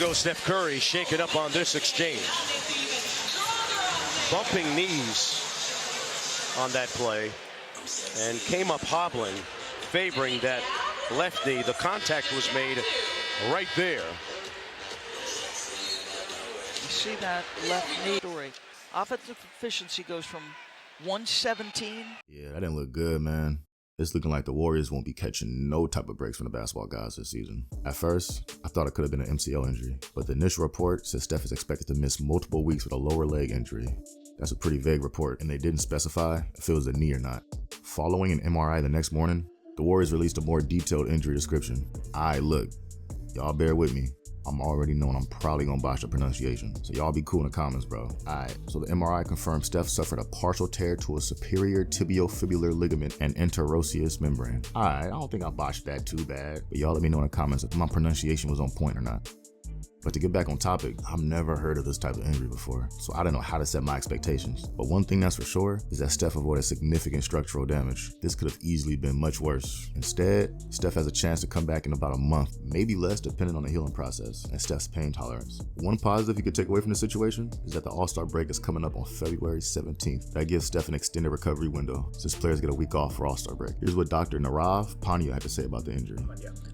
go Steph Curry shaking up on this exchange. Bumping knees on that play and came up hobbling, favoring that left knee. The contact was made right there. You see that left knee story. Offensive efficiency goes from 117. Yeah, that didn't look good, man. It's looking like the Warriors won't be catching no type of breaks from the basketball guys this season. At first, I thought it could have been an MCL injury, but the initial report says Steph is expected to miss multiple weeks with a lower leg injury. That's a pretty vague report, and they didn't specify if it was a knee or not. Following an MRI the next morning, the Warriors released a more detailed injury description. Look, y'all bear with me. I'm already knowing I'm probably gonna botch the pronunciation, so y'all be cool in the comments, bro. So the MRI confirmed Steph suffered a partial tear to a superior tibiofibular ligament and interosseous membrane. I don't think I botched that too bad, but y'all let me know in the comments if my pronunciation was on point or not. But to get back on topic, I've never heard of this type of injury before, so I don't know how to set my expectations. But one thing that's for sure is that Steph avoided significant structural damage. This could have easily been much worse. Instead, Steph has a chance to come back in about a month, maybe less depending on the healing process and Steph's pain tolerance. One positive you could take away from the situation is that the All-Star break is coming up on February 17th. That gives Steph an extended recovery window, since players get a week off for All-Star break. Here's what Dr. Narav Pania had to say about the injury.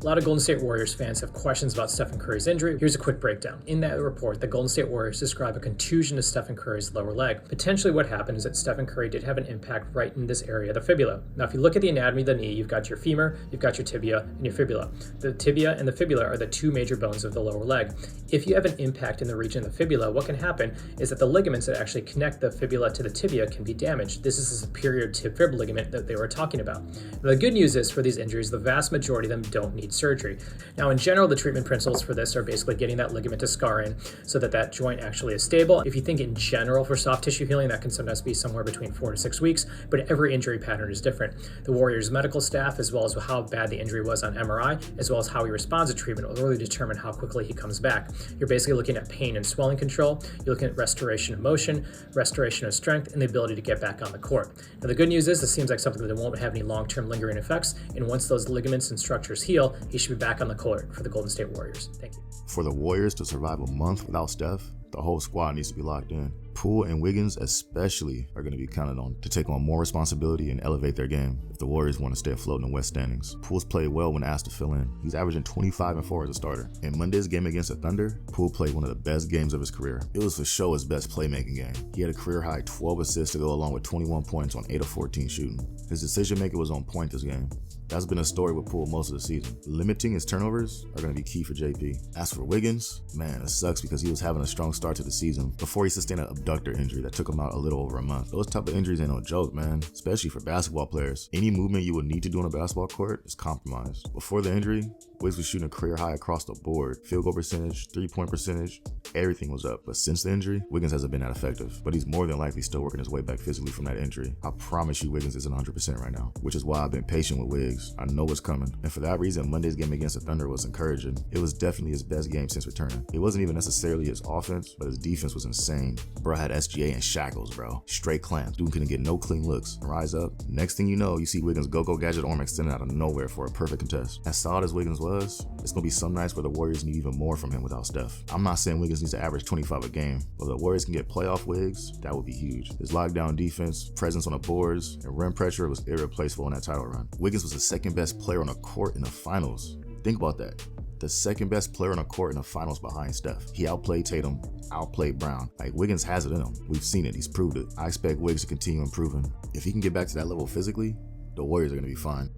A lot of Golden State Warriors fans have questions about Stephen Curry's injury. Here's a quick breakdown. In that report, the Golden State Warriors describe a contusion to Stephen Curry's lower leg. Potentially what happened is that Stephen Curry did have an impact right in this area, the fibula. Now, if you look at the anatomy of the knee, you've got your femur, you've got your tibia, and your fibula. The tibia and the fibula are the two major bones of the lower leg. If you have an impact in the region of the fibula, what can happen is that the ligaments that actually connect the fibula to the tibia can be damaged. This is the superior tib-fib ligament that they were talking about. Now, the good news is for these injuries, the vast majority of them don't need surgery. Now, in general, the treatment principles for this are basically getting that ligament to scar in so that that joint actually is stable. If you think in general for soft tissue healing, that can sometimes be somewhere between 4 to 6 weeks, but every injury pattern is different. The Warriors medical staff, as well as how bad the injury was on MRI, as well as how he responds to treatment, will really determine how quickly he comes back. You're basically looking at pain and swelling control, you're looking at restoration of motion, restoration of strength, and the ability to get back on the court. Now, the good news is this seems like something that won't have any long-term lingering effects, and once those ligaments and structures heal, he should be back on the court for the Golden State Warriors. Thank you. For the Warriors to survive a month without Steph, the whole squad needs to be locked in. Poole and Wiggins especially are going to be counted on to take on more responsibility and elevate their game if the Warriors want to stay afloat in the West standings. Poole's played well when asked to fill in. He's averaging 25 and 4 as a starter. In Monday's game against the Thunder, Poole played one of the best games of his career. It was for sure his best playmaking game. He had a career-high 12 assists to go along with 21 points on 8 of 14 shooting. His decision-making was on point this game. That's been a story with Poole most of the season. Limiting his turnovers are going to be key for JP. As for Wiggins, man, it sucks because he was having a strong start to the season before he sustained an abductor injury that took him out a little over a month. Those type of injuries ain't no joke, man, especially for basketball players. Any movement you would need to do on a basketball court is compromised. Before the injury, Wiggs was shooting a career high across the board. Field goal percentage, three-point percentage, everything was up. But since the injury, Wiggins hasn't been that effective. But he's more than likely still working his way back physically from that injury. I promise you Wiggins isn't 100% right now, which is why I've been patient with Wiggs. I know what's coming. And for that reason, Monday's game against the Thunder was encouraging. It was definitely his best game since returning. It wasn't even necessarily his offense, but his defense was insane. Bro had SGA in shackles, bro. Straight clamps. Dude couldn't get no clean looks. Rise up. Next thing you know, you see Wiggins' go-go gadget arm extended out of nowhere for a perfect contest. As solid as Wiggins was, it's gonna be some nights where the Warriors need even more from him without Steph. I'm not saying Wiggins needs to average 25 a game, but if the Warriors can get playoff Wiggs, that would be huge. His lockdown defense, presence on the boards, and rim pressure was irreplaceable in that title run. Wiggins was the second best player on the court in the finals. Think about that. The second best player on the court in the finals behind Steph. He outplayed Tatum, outplayed Brown. Like, Wiggins has it in him. We've seen it, he's proved it. I expect Wiggs to continue improving. If he can get back to that level physically, the Warriors are gonna be fine.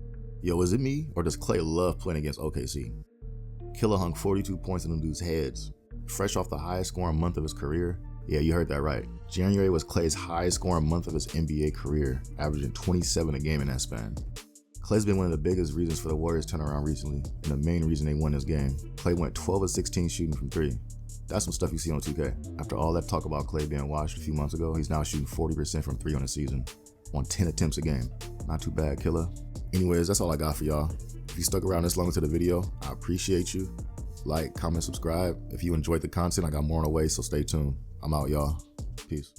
Yo, is it me, or does Klay love playing against OKC? Killer hung 42 points in them dudes' heads. Fresh off the highest scoring month of his career. Yeah, you heard that right. January was Klay's highest scoring month of his NBA career, averaging 27 a game in that span. Klay's been one of the biggest reasons for the Warriors' turnaround recently, and the main reason they won this game. Klay went 12 of 16 shooting from 3. That's some stuff you see on 2K. After all that talk about Klay being washed a few months ago, he's now shooting 40% from 3 on the season, on 10 attempts a game. Not too bad, Killer. Anyways, that's all I got for y'all. If you stuck around this long into the video, I appreciate you. Like, comment, subscribe. If you enjoyed the content, I got more on the way, so stay tuned. I'm out, y'all. Peace.